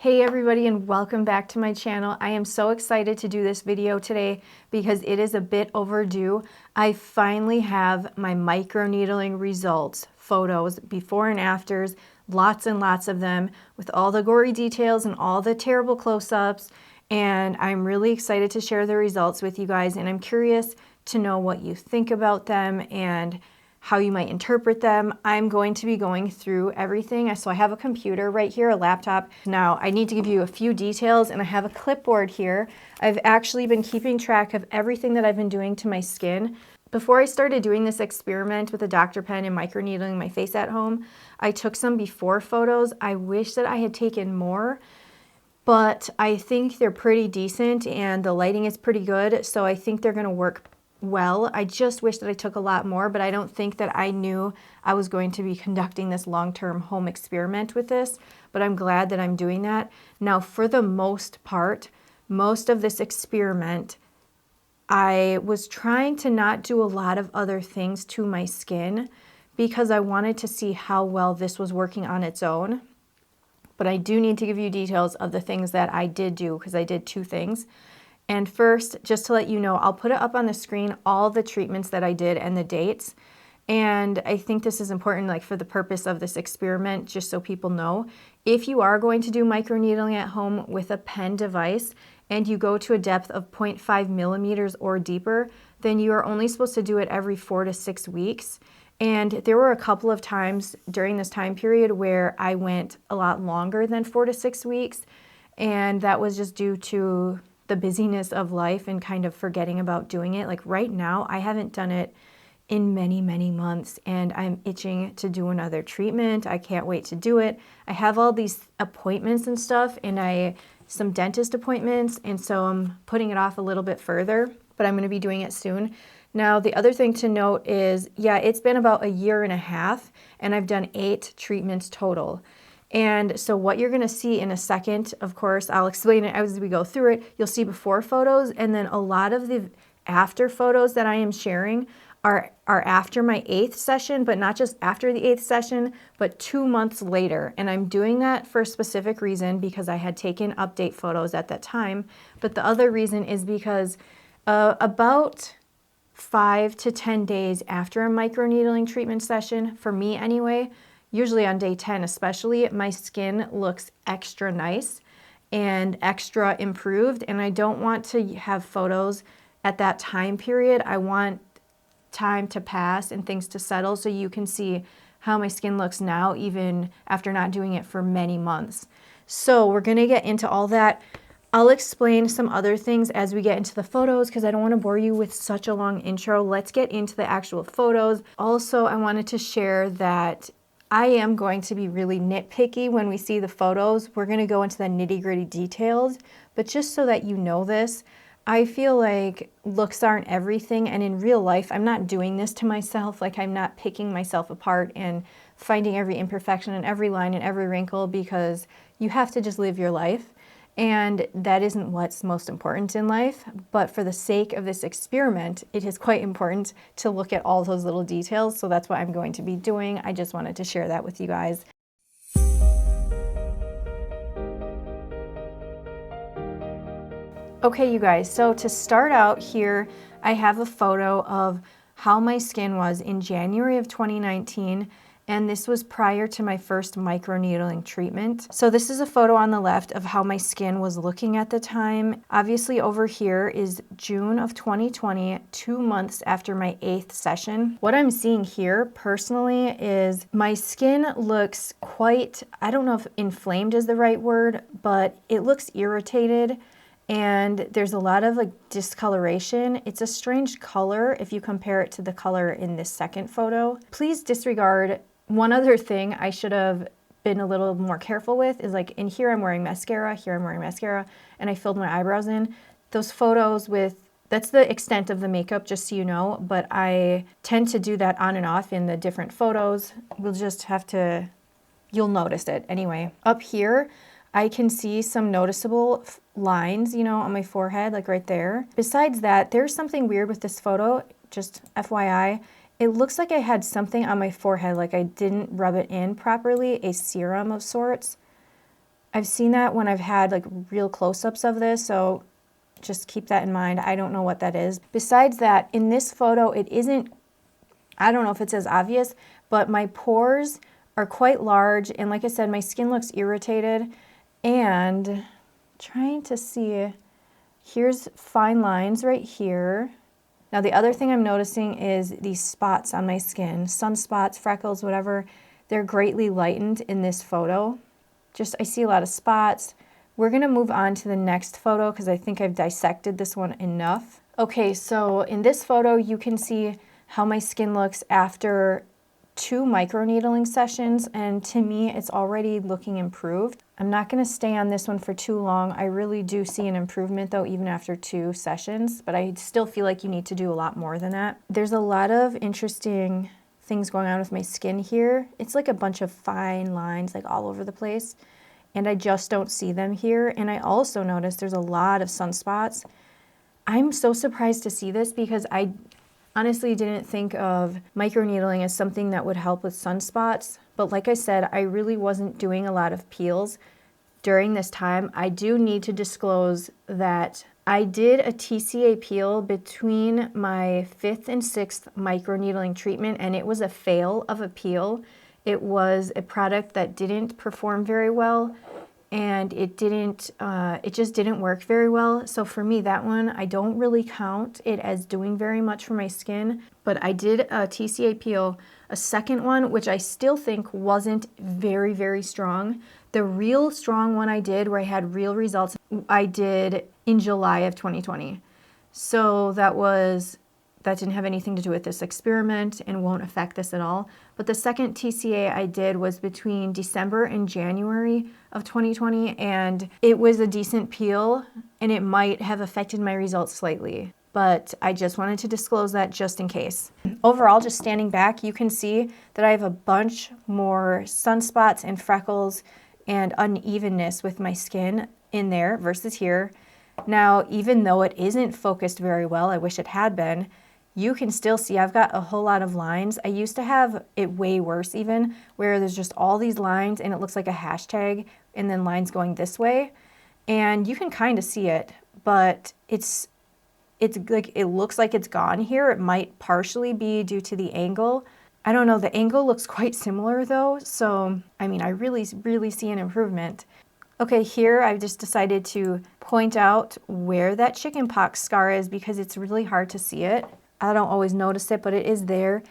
Hey everybody, and welcome back to my channel. I am so excited to do this video today because it is a bit overdue. I finally have my microneedling results, photos, before and afters, lots and lots of them with all the gory details and all the terrible close-ups. And I'm really excited to share the results with you guys, and I'm curious to know what you think about them and how you might interpret them. I'm going to be going through everything. So I have a computer right here, a laptop. Now I need to give you a few details, and I have a clipboard here. I've actually been keeping track of everything that I've been doing to my skin. Before I started doing this experiment with a Dr. pen and microneedling my face at home, I took some before photos. I wish that I had taken more, but I think they're pretty decent and the lighting is pretty good, so I think they're gonna work well. I just wish that I took a lot more, but I don't think that I knew I was going to be conducting this long-term home experiment with this, but I'm glad that I'm doing that. Now, for the most part, most of this experiment, I was trying to not do a lot of other things to my skin because I wanted to see how well this was working on its own. But I do need to give you details of the things that I did do, because I did two things. And first, just to let you know, I'll put it up on the screen, all the treatments that I did and the dates. And I think this is important, like for the purpose of this experiment, just so people know. If you are going to do microneedling at home with a pen device and you go to a depth of 0.5 millimeters or deeper, then you are only supposed to do it every 4 to 6 weeks. And there were a couple of times during this time period where I went a lot longer than 4 to 6 weeks. And that was just due to the busyness of life and kind of forgetting about doing it. Like right now, I haven't done it in many, many months, and I'm itching to do another treatment. I can't wait to do it. I have all these appointments and stuff, and some dentist appointments, and so I'm putting it off a little bit further, but I'm gonna be doing it soon. Now, the other thing to note is, yeah, it's been about 1.5 years, and I've done 8 treatments total. And so what you're gonna see in a second, of course, I'll explain it as we go through it. You'll see before photos, and then a lot of the after photos that I am sharing are after my 8th session, but not just after the 8th session, but 2 months later. And I'm doing that for a specific reason, because I had taken update photos at that time. But the other reason is because about 5 to 10 days after a microneedling treatment session, for me anyway, usually on day 10 especially, my skin looks extra nice and extra improved, and I don't want to have photos at that time period. I want time to pass and things to settle so you can see how my skin looks now, even after not doing it for many months. So we're gonna get into all that. I'll explain some other things as we get into the photos because I don't want to bore you with such a long intro. Let's get into the actual photos. Also, I wanted to share that I am going to be really nitpicky when we see the photos. We're going to go into the nitty-gritty details, but just so that you know this, I feel like looks aren't everything, and in real life, I'm not doing this to myself. Like, I'm not picking myself apart and finding every imperfection and every line and every wrinkle, because you have to just live your life. And that isn't what's most important in life, but for the sake of this experiment, it is quite important to look at all those little details, so that's what I'm going to be doing. I just wanted to share that with you guys. Okay, you guys, so to start out here, I have a photo of how my skin was in January of 2019, and this was prior to my first microneedling treatment. So this is a photo on the left of how my skin was looking at the time. Obviously over here is June of 2020, 2 months after my 8th session. What I'm seeing here personally is my skin looks quite, I don't know if inflamed is the right word, but it looks irritated. And there's a lot of like discoloration. It's a strange color if you compare it to the color in this second photo. Please disregard one other thing I should have been a little more careful with is, like, in here I'm wearing mascara, here I'm wearing mascara, and I filled my eyebrows in. Those photos that's the extent of the makeup, just so you know, but I tend to do that on and off in the different photos. We'll just have to, you'll notice it anyway. Up here, I can see some noticeable lines, you know, on my forehead, like right there. Besides that, there's something weird with this photo, just FYI. It looks like I had something on my forehead, like I didn't rub it in properly, a serum of sorts. I've seen that when I've had like real close-ups of this, so just keep that in mind. I don't know what that is. Besides that, in this photo, it isn't, I don't know if it's as obvious, but my pores are quite large, and like I said, my skin looks irritated, and trying to see, here's fine lines right here. Now the other thing I'm noticing is these spots on my skin, sunspots, freckles, whatever, they're greatly lightened in this photo. Just, I see a lot of spots. We're gonna move on to the next photo because I think I've dissected this one enough. Okay, so in this photo, you can see how my skin looks after 2 microneedling sessions, and to me, it's already looking improved. I'm not gonna stay on this one for too long. I really do see an improvement though, even after 2 sessions, but I still feel like you need to do a lot more than that. There's a lot of interesting things going on with my skin here. It's like a bunch of fine lines like all over the place, and I just don't see them here. And I also noticed there's a lot of sunspots. I'm so surprised to see this because I honestly didn't think of microneedling as something that would help with sunspots, but like I said, I really wasn't doing a lot of peels during this time. I do need to disclose that I did a TCA peel between my 5th and 6th microneedling treatment, and it was a fail of a peel. It was a product that didn't perform very well, and it just didn't work very well. So for me, that one, I don't really count it as doing very much for my skin, but I did a TCA peel, a second one, which I still think wasn't very, very strong. The real strong one I did, where I had real results, I did in July of 2020. So that didn't have anything to do with this experiment and won't affect this at all. But the second TCA I did was between December and January of 2020, and it was a decent peel, and it might have affected my results slightly. But I just wanted to disclose that just in case. Overall, just standing back, you can see that I have a bunch more sunspots and freckles and unevenness with my skin in there versus here. Now, even though it isn't focused very well, I wish it had been, you can still see I've got a whole lot of lines. I used to have it way worse even, where there's just all these lines and it looks like a hashtag and then lines going this way. And you can kind of see it, but it's like, it looks like it's gone here. It might partially be due to the angle. I don't know, the angle looks quite similar though. So, I mean, I really, really see an improvement. Okay, here I've just decided to point out where that chickenpox scar is because it's really hard to see it. I don't always notice it, but it is there.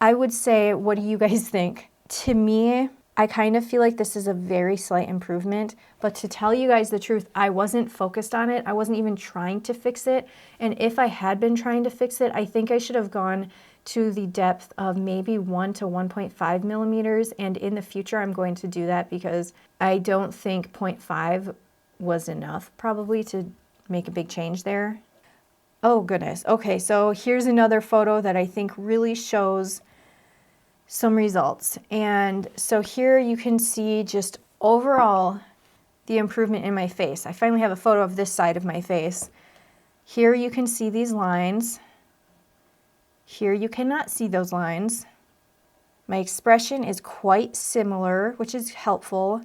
I would say, what do you guys think? To me, I kind of feel like this is a very slight improvement, but to tell you guys the truth, I wasn't focused on it. I wasn't even trying to fix it. And if I had been trying to fix it, I think I should have gone to the depth of maybe 1 to 1.5 millimeters. And in the future, I'm going to do that because I don't think 0.5 was enough probably to make a big change there. Oh goodness. Okay, so here's another photo that I think really shows some results. And so here you can see just overall the improvement in my face. I finally have a photo of this side of my face. Here you can see these lines. Here you cannot see those lines. My expression is quite similar, which is helpful.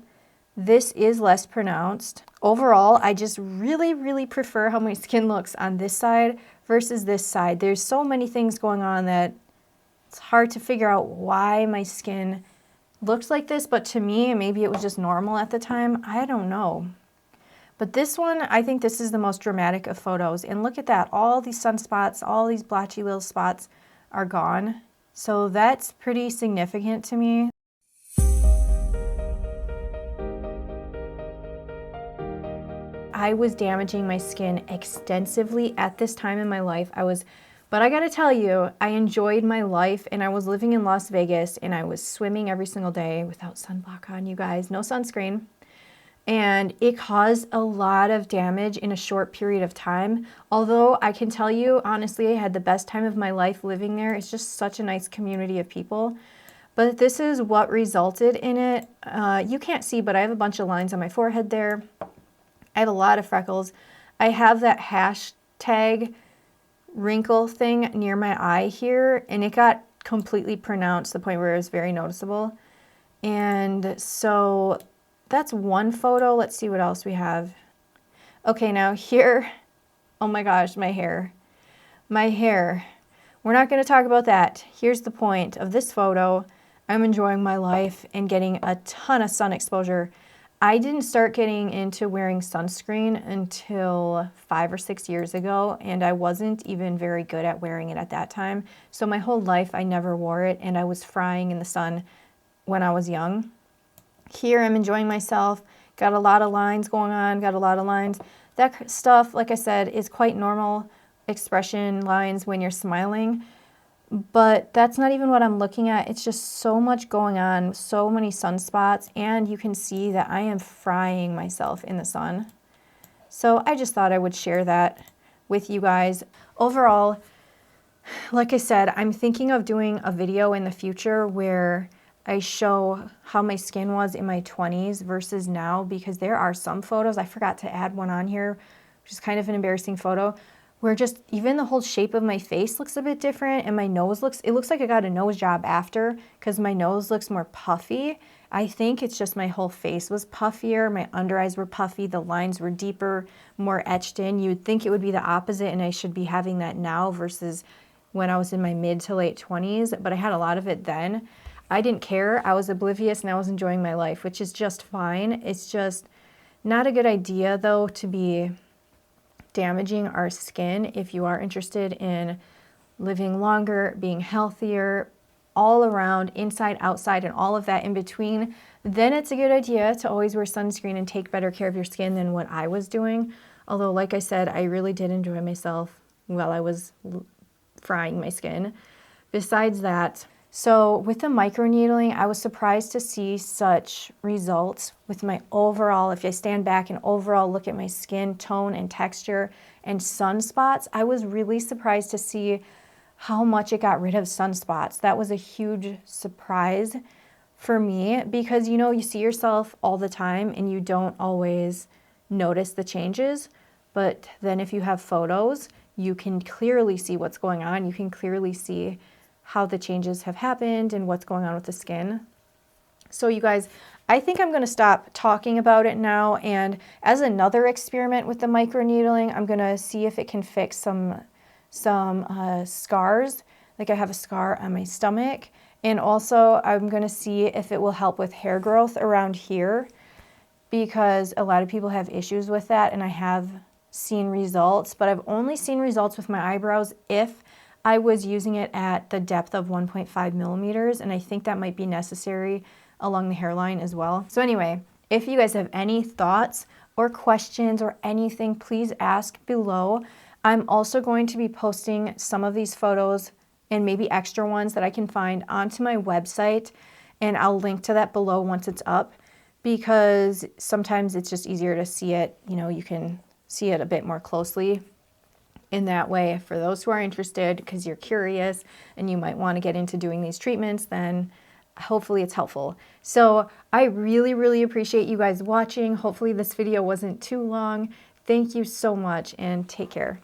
This is less pronounced. Overall, I just really, really prefer how my skin looks on this side versus this side. There's so many things going on that it's hard to figure out why my skin looks like this, but to me, maybe it was just normal at the time. I don't know. But this one, I think this is the most dramatic of photos. And look at that, all these sunspots, all these blotchy little spots are gone. So that's pretty significant to me. I was damaging my skin extensively at this time in my life. But I gotta tell you, I enjoyed my life, and I was living in Las Vegas, and I was swimming every single day without sunblock on, you guys, no sunscreen. And it caused a lot of damage in a short period of time. Although I can tell you, honestly, I had the best time of my life living there. It's just such a nice community of people. But this is what resulted in it. You can't see, but I have a bunch of lines on my forehead there. I have a lot of freckles. I have that hashtag wrinkle thing near my eye here, and it got completely pronounced to the point where it was very noticeable. And so that's one photo. Let's see what else we have. Okay, now here, oh my gosh, my hair. My hair. We're not going to talk about that. Here's the point of this photo. I'm enjoying my life and getting a ton of sun exposure. I didn't start getting into wearing sunscreen until 5 or 6 years ago, and I wasn't even very good at wearing it at that time. So my whole life I never wore it, and I was frying in the sun when I was young. Here I'm enjoying myself, got a lot of lines going on, got a lot of lines. That stuff, like I said, is quite normal expression lines when you're smiling. But that's not even what I'm looking at. It's just so much going on, so many sunspots, and you can see that I am frying myself in the sun. So I just thought I would share that with you guys. Overall, like I said, I'm thinking of doing a video in the future where I show how my skin was in my 20s versus now, because there are some photos, I forgot to add one on here, which is kind of an embarrassing photo, where just even the whole shape of my face looks a bit different, and my nose it looks like I got a nose job after, because my nose looks more puffy. I think it's just my whole face was puffier, my under eyes were puffy, the lines were deeper, more etched in. You would think it would be the opposite, and I should be having that now versus when I was in my mid to late 20s, but I had a lot of it then. I didn't care, I was oblivious, and I was enjoying my life, which is just fine. It's just not a good idea though to be damaging our skin if you are interested in living longer, being healthier, all around, inside, outside, and all of that in between. Then it's a good idea to always wear sunscreen and take better care of your skin than what I was doing. Although, like I said, I really did enjoy myself while I was frying my skin. Besides that, so with the microneedling, I was surprised to see such results with my overall, if I stand back and overall look at my skin tone and texture and sunspots, I was really surprised to see how much it got rid of sunspots. That was a huge surprise for me because, you know, you see yourself all the time and you don't always notice the changes. But then if you have photos, you can clearly see what's going on. You can clearly see how the changes have happened and what's going on with the skin. So you guys, I think I'm going to stop talking about it now, and as another experiment with the microneedling, I'm going to see if it can fix some scars. Like I have a scar on my stomach, and also I'm going to see if it will help with hair growth around here, because a lot of people have issues with that, and I have seen results, but I've only seen results with my eyebrows if I was using it at the depth of 1.5 millimeters, and I think that might be necessary along the hairline as well. So anyway, if you guys have any thoughts or questions or anything, please ask below. I'm also going to be posting some of these photos and maybe extra ones that I can find onto my website, and I'll link to that below once it's up, because sometimes it's just easier to see it, you know, you can see it a bit more closely. In that way, for those who are interested, because you're curious and you might want to get into doing these treatments, then hopefully it's helpful. So I really, really appreciate you guys watching. Hopefully this video wasn't too long. Thank you so much and take care.